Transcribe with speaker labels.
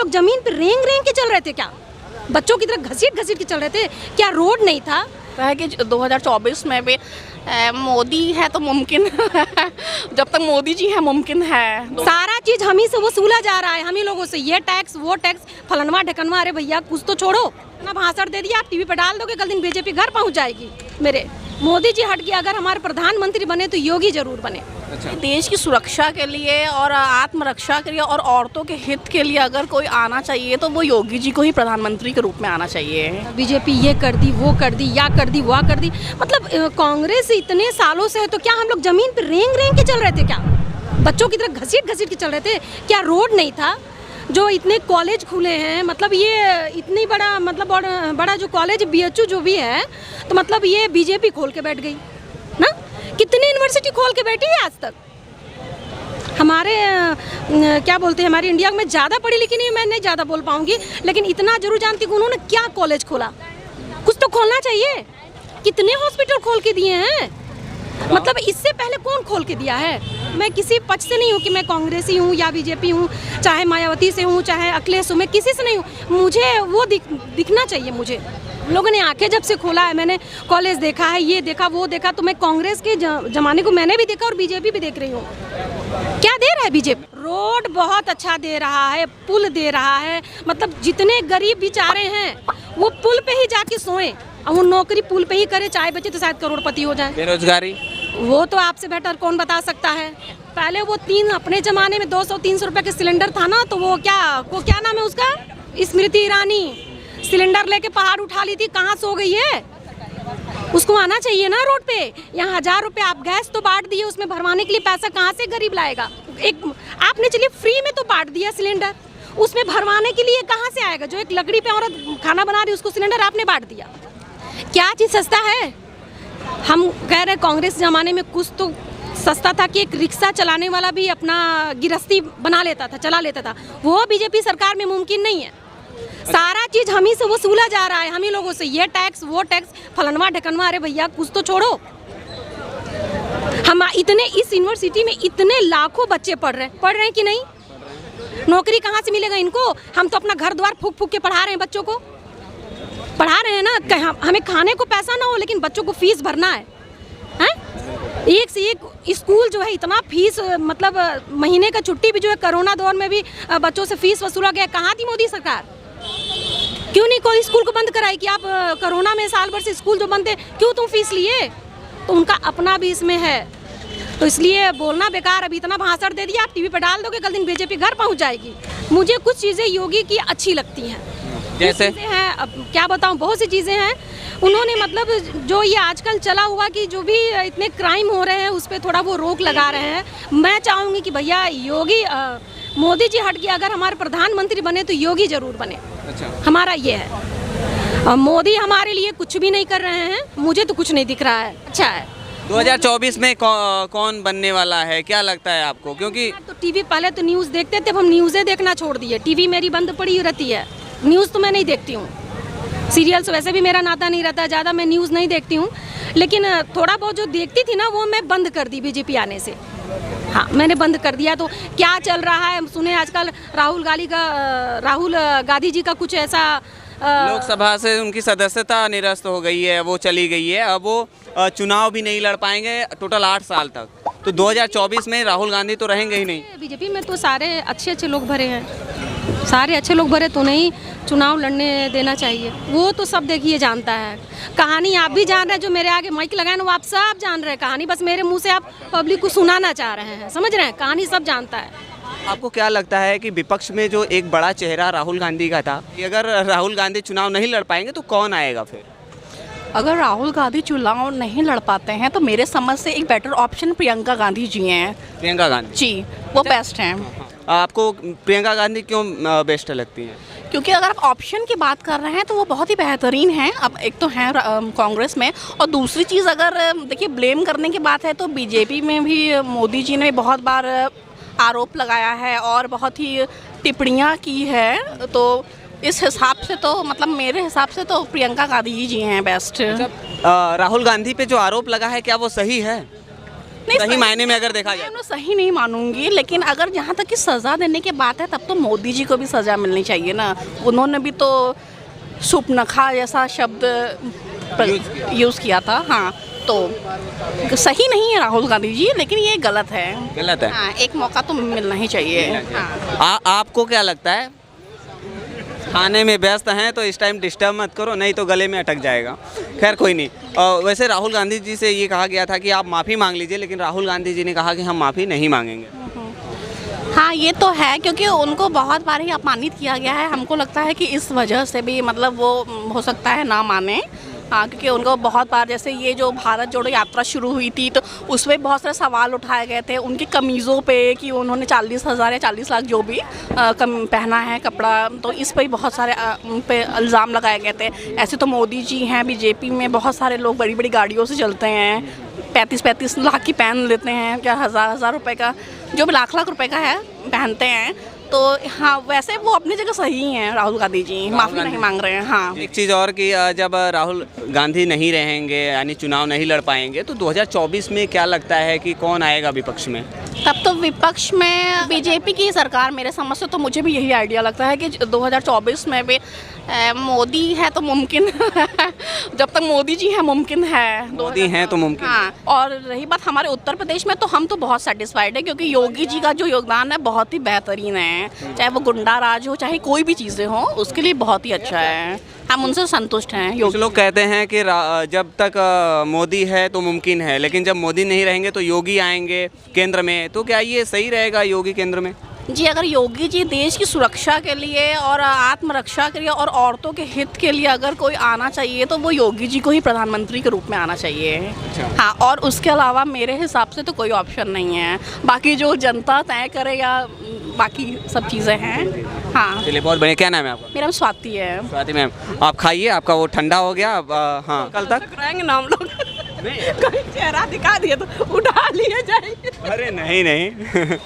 Speaker 1: लोग जमीन पे रेंग रेंग के चल रहे थे क्या? बच्चों की तरह घसीट घसीट के चल रहे थे क्या? रोड नहीं था?
Speaker 2: है कि 2024 में भी मोदी है तो मुमकिन है जब तक मोदी जी है मुमकिन है।
Speaker 1: सारा चीज हम ही से वसूला जा रहा है, हम ही लोगों से, ये टैक्स वो टैक्स फलनवा ढकनवा। अरे भैया कुछ तो छोड़ो, इतना भाषण दे दिया, आप टीवी पे डाल दोगे, कल दिन बीजेपी घर पहुंच जाएगी। मेरे मोदी जी हट के अगर हमारे प्रधानमंत्री बने तो योगी जरूर बने।
Speaker 2: अच्छा। देश की सुरक्षा के लिए और आत्मरक्षा के लिए और औरतों के हित के लिए अगर कोई आना चाहिए तो वो योगी जी को ही प्रधानमंत्री के रूप में आना चाहिए।
Speaker 1: बीजेपी ये कर दी, वो कर दी, या कर दी, वो कर दी, मतलब कांग्रेस इतने सालों से है तो क्या हम लोग जमीन पे रेंग रेंग के चल रहे थे क्या? बच्चों की तरह घसीट घसीट के चल रहे थे क्या? रोड नहीं था? जो इतने कॉलेज खुले हैं, मतलब ये इतनी बड़ा, मतलब बड़ा जो कॉलेज BHU जो भी है, तो मतलब ये बीजेपी खोल के बैठ गई ना। कितनी यूनिवर्सिटी खोल के बैठी है आज तक? हमारे क्या बोलते हैं, हमारी इंडिया में ज़्यादा पढ़ी लिखी नहीं, मैं नहीं ज़्यादा बोल पाऊंगी, लेकिन इतना जरूर जानती हूँ उन्होंने क्या कॉलेज खोला। कुछ तो खोलना चाहिए। कितने हॉस्पिटल खोल के दिए हैं, मतलब इससे पहले कौन खोल के दिया है? मैं किसी पक्ष से नहीं हूँ कि मैं कांग्रेसी हूँ या बीजेपी हूँ, चाहे मायावती से हूँ चाहे अखिलेश हूँ, मैं किसी से नहीं हूँ। मुझे वो दिखना चाहिए। मुझे लोगों ने आंखें जब से खोला है, मैंने कॉलेज देखा है, ये देखा वो देखा, तो मैं कांग्रेस के जमाने को मैंने भी देखा और बीजेपी भी देख रही हूँ। क्या दे रहा है बीजेपी? रोड बहुत अच्छा दे रहा है, पुल दे रहा है, मतलब जितने गरीब बेचारे हैं वो पुल पे ही जाके सोएं, और वो नौकरी पुल पे ही करे, चाय बचे तो शायद करोड़पति हो जाए।
Speaker 3: बेरोजगारी
Speaker 1: वो तो आपसे बेटर कौन बता सकता है। पहले वो अपने जमाने में 200-300 रुपए के सिलेंडर था ना, तो वो क्या नाम है उसका, स्मृति ईरानी, सिलेंडर लेके पहाड़ उठा ली थी, कहाँ सो गई है? उसको आना चाहिए ना रोड पे। यहाँ 1000 रुपए आप गैस तो बांट दिए, उसमें भरवाने के लिए पैसा कहाँ से गरीब लाएगा? एक आपने चलिए फ्री में तो बांट दिया सिलेंडर, उसमें भरवाने के लिए कहाँ से आएगा? जो एक लकड़ी पे औरत खाना बना रही उसको सिलेंडर आपने बांट दिया। क्या चीज़ सस्ता है? हम कह रहे कांग्रेस जमाने में कुछ तो सस्ता था कि एक रिक्शा चलाने वाला भी अपना गिरस्ती बना लेता था, चला लेता था। वो बीजेपी सरकार में मुमकिन नहीं है। सारा चीज हम ही से वसूला जा रहा है, हम ही लोगों से, ये टैक्स वो टैक्स फलनवा ढकनवा। अरे भैया कुछ तो छोड़ो। हम इतने, इस यूनिवर्सिटी में इतने लाखों बच्चे पढ़ रहे हैं कि नहीं? नौकरी कहाँ से मिलेगा इनको? हम तो अपना घर द्वार फूक फूक के पढ़ा रहे हैं, बच्चों को पढ़ा रहे हैं ना। हमें खाने को पैसा ना हो लेकिन बच्चों को फीस भरना है। एक से एक स्कूल जो है इतना फीस, मतलब महीने का छुट्टी भी जो है, कोरोना दौर में भी बच्चों से फीस वसूला गया। कहाँ थी मोदी सरकार? क्यों नहीं कोई स्कूल को बंद कराई कि आप कोरोना में साल भर से स्कूल जो बंद थे, क्यों तुम फीस लिए? तो उनका अपना भी इसमें है, तो इसलिए बोलना बेकार। अभी इतना भाषण दे दिया, आप टीवी पे डाल दोगे, कल दिन बीजेपी घर पहुंच जाएगी। मुझे कुछ चीज़ें योगी की अच्छी लगती हैं,
Speaker 3: जैसे
Speaker 1: हैं, अब क्या बताऊं, बहुत सी चीज़ें हैं उन्होंने, मतलब जो ये आजकल चला हुआ कि जो भी इतने क्राइम हो रहे हैं उस पर थोड़ा वो रोक लगा रहे हैं। मैं चाहूँगी कि भैया योगी मोदी जी हट के अगर हमारे प्रधानमंत्री बने तो योगी जरूर बने।
Speaker 3: अच्छा।
Speaker 1: हमारा ये है। मोदी हमारे लिए कुछ भी नहीं कर रहे हैं, मुझे तो कुछ नहीं दिख रहा है। अच्छा है।
Speaker 3: 2024 में कौन बनने वाला है, क्या लगता है आपको? क्योंकि
Speaker 1: तो टीवी पहले तो न्यूज़ देखते थे, अब हम न्यूज़ें देखना छोड़ दिए। टीवी मेरी बंद पड़ी रहती है, न्यूज़ तो मैं नहीं देखती हूँ। सीरियल्स वैसे भी मेरा नाता नहीं रहता ज़्यादा, मैं न्यूज़ नहीं देखती हूँ, लेकिन थोड़ा बहुत जो देखती थी ना वो मैं बंद कर दी बीजेपी आने से। हाँ, मैंने बंद कर दिया। तो क्या चल रहा है सुने, आजकल राहुल गांधी जी का कुछ ऐसा
Speaker 3: लोकसभा से उनकी सदस्यता निरस्त हो गई है, वो चली गई है, अब वो चुनाव भी नहीं लड़ पाएंगे टोटल 8 साल तक। तो 2024 में राहुल गांधी तो रहेंगे ही नहीं।
Speaker 1: बीजेपी में तो सारे अच्छे लोग भरे हैं, सारे अच्छे लोग भरे तो नहीं चुनाव लड़ने देना चाहिए। वो तो सब देखिए जानता है कहानी, आप भी जान रहे हैं, जो मेरे आगे माइक लगाए ना वो आप सब जान रहे हैं कहानी, बस मेरे मुंह से आप पब्लिक को सुनाना चाह रहे हैं, समझ रहे हैं? कहानी सब जानता है।
Speaker 3: आपको क्या लगता है कि विपक्ष में जो एक बड़ा चेहरा राहुल गांधी का था, अगर राहुल गांधी चुनाव नहीं लड़ पाएंगे तो कौन आएगा फिर?
Speaker 2: अगर राहुल गांधी चुनाव नहीं लड़ पाते हैं तो मेरे समझ से एक बेटर ऑप्शन प्रियंका गांधी जी हैं।
Speaker 3: प्रियंका गांधी जी
Speaker 2: वो बेस्ट हैं।
Speaker 3: आपको प्रियंका गांधी क्यों बेस्ट लगती हैं?
Speaker 2: क्योंकि अगर आप ऑप्शन की बात कर रहे हैं तो वो बहुत ही बेहतरीन हैं। अब एक तो हैं कांग्रेस में, और दूसरी चीज़ अगर देखिए ब्लेम करने की बात है तो बीजेपी में भी मोदी जी ने बहुत बार आरोप लगाया है और बहुत ही टिप्पणियाँ की है। तो इस हिसाब से तो मतलब मेरे हिसाब से तो प्रियंका गांधी जी हैं बेस्ट।
Speaker 3: राहुल गांधी पे जो आरोप लगा है क्या वो सही है? सही मायने में अगर देखा
Speaker 2: मैं
Speaker 3: जाए
Speaker 2: उन्हें सही नहीं मानूंगी, लेकिन अगर जहाँ तक कि सज़ा देने की बात है तब तो मोदी जी को भी सज़ा मिलनी चाहिए ना। उन्होंने भी तो सूपनखा जैसा शब्द यूज़ किया था। हाँ, तो सही नहीं है राहुल गांधी जी, लेकिन ये गलत है।
Speaker 3: गलत है।
Speaker 2: हाँ, एक मौका तो मिलना ही चाहिए। हाँ।
Speaker 3: आपको क्या लगता है? खाने में व्यस्त हैं तो इस टाइम डिस्टर्ब मत करो, नहीं तो गले में अटक जाएगा। खैर कोई नहीं। वैसे राहुल गांधी जी से ये कहा गया था कि आप माफ़ी मांग लीजिए, लेकिन राहुल गांधी जी ने कहा कि हम माफ़ी नहीं मांगेंगे।
Speaker 2: हाँ, ये तो है, क्योंकि उनको बहुत बार ही अपमानित किया गया है। हमको लगता है कि इस वजह से भी मतलब वो हो सकता है ना माने। हाँ, क्योंकि उनको बहुत बार, जैसे ये जो भारत जोड़ो यात्रा शुरू हुई थी तो उसमें बहुत सारे सवाल उठाए गए थे उनकी कमीज़ों पे कि उन्होंने 40,000 या 40 लाख जो भी कम पहना है कपड़ा, तो इस पर बहुत सारे उन पे इल्ज़ाम लगाए गए थे। ऐसे तो मोदी जी हैं, बीजेपी में बहुत सारे लोग बड़ी बड़ी गाड़ियों से चलते हैं, 35-35 लाख की पहन लेते हैं, क्या हज़ार रुपए का, जो भी लाख रुपए का है पहनते हैं। तो हाँ, वैसे वो अपनी जगह सही हैं राहुल गांधी जी, माफ़ी नहीं मांग रहे हैं। हाँ,
Speaker 3: एक चीज़ और कि जब राहुल गांधी नहीं रहेंगे यानी चुनाव नहीं लड़ पाएंगे तो 2024 में क्या लगता है कि कौन आएगा विपक्ष में?
Speaker 2: तब तो विपक्ष में बीजेपी की सरकार, मेरे समझ से तो मुझे भी यही आइडिया लगता है कि 2024 में भी मोदी है तो मुमकिन है। जब तक मोदी जी हैं मुमकिन है।
Speaker 3: मोदी हैं तो मुमकिन।
Speaker 2: हाँ, और रही बात हमारे उत्तर प्रदेश में, तो हम तो बहुत सेटिस्फाइड है, क्योंकि योगी जी का जो योगदान है बहुत ही बेहतरीन है। चाहे वो गुंडा राज हो, चाहे कोई भी चीज़ें हो, उसके लिए बहुत ही अच्छा है। हम उनसे संतुष्ट हैं।
Speaker 3: कुछ लोग कहते हैं कि जब तक मोदी है तो मुमकिन है, लेकिन जब मोदी नहीं रहेंगे तो योगी आएंगे केंद्र में, तो क्या ये सही रहेगा योगी केंद्र में?
Speaker 2: जी, अगर योगी जी देश की सुरक्षा के लिए और आत्मरक्षा के लिए और औरतों के हित के लिए अगर कोई आना चाहिए तो वो योगी जी को ही प्रधानमंत्री के रूप में आना चाहिए। हाँ, और उसके अलावा मेरे हिसाब से तो कोई ऑप्शन नहीं है। बाकी जो जनता तय करे या बाकी सब चीज़ें हैं। हाँ,
Speaker 3: चलिए, बहुत बढ़िया। क्या नाम है आपका?
Speaker 2: मेरा नाम स्वाति है।
Speaker 3: स्वाति मैम, आप खाइए, आपका वो ठंडा हो गया। अब हाँ, कल तक
Speaker 2: रहेंगे ना हम लोग। कोई चेहरा दिखा दिए तो उठा लिए जाएंगे।
Speaker 3: अरे नहीं नहीं